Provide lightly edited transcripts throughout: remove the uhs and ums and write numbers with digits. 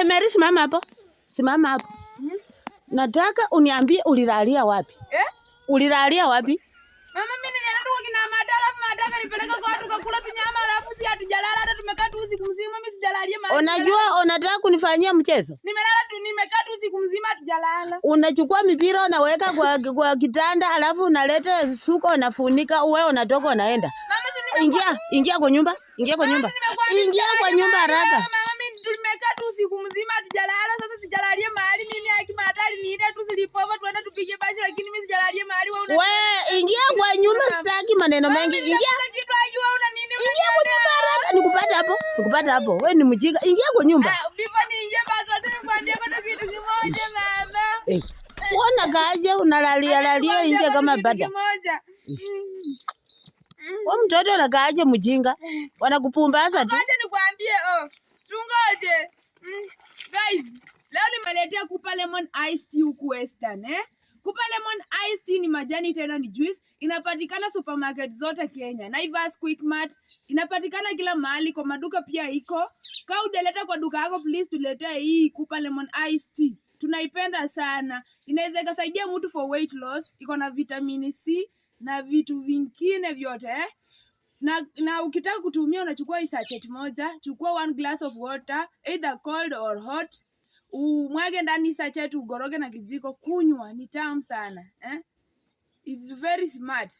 Mary, simama hapo. Simama hapo. Nataka uniambie ulilalia wapi? Ulilalia wapi? Mama mimi nilienda tu kina madala madaka nipeleka kwa watu kakula tunyama alafu si hatujalala hata tumekaa tu usiku mzima mimi sijalalia mahali. Unajua unataka kunifanyia mchezo? Nimelala tu nimekaa tu usiku mzima hatujalala. Unachukua mipira unaweka kwa kitanda alafu unaleta suko unafunika wewe unatoka unaenda. Ingia kwa nyumba. Ingia kwa nyumba. Ingia kwa nyumba haraka. Mama mimi tumekaa tu usiku mzima hatujalala sasa sijalalia mahali mimi akimatali niita tu silipover tuende tupige basi lakini mimi sijalalia mahali wewe wewe ingia kwa nyumba sitaki maneno mengi. Ingia. Ingia kwa nyumba haraka. Nikupata hapo. Nikupata hapo. Wewe ni mjinga. Ingia kwa nyumba. Ndipo niingie basi wacha nikwambie kwa kitu kimoja mama. Uona kaje unalalia ingia kama bada. Wewe mtoto unakaaje mjinga? Wanakupumbaza tu. Ngoja nikwambie tungoje. Guys, leo nimeletea Kupa Lemon Ice Tea huku Western Kupa Lemon Ice Tea ni majani tena ni juice, inapatikana supermarket zote Kenya. Naivas, Quickmart, inapatikana kila mahali kwa maduka pia iko. Kama hujaleta kwa duka yako please tuletee hii Kupa Lemon Ice Tea. Tunaipenda sana. Inaweza kusaidia mtu for weight loss, iko na vitamin C na vitu vingine vyote na ukitaka kutumia unachukua sachet moja, chukua 1 glass of water either cold or hot, umwage ndani sachet, ugoroge na kijiko, kunywa, ni tamu sana It's very smart.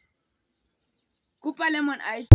Kupa Lemon Ice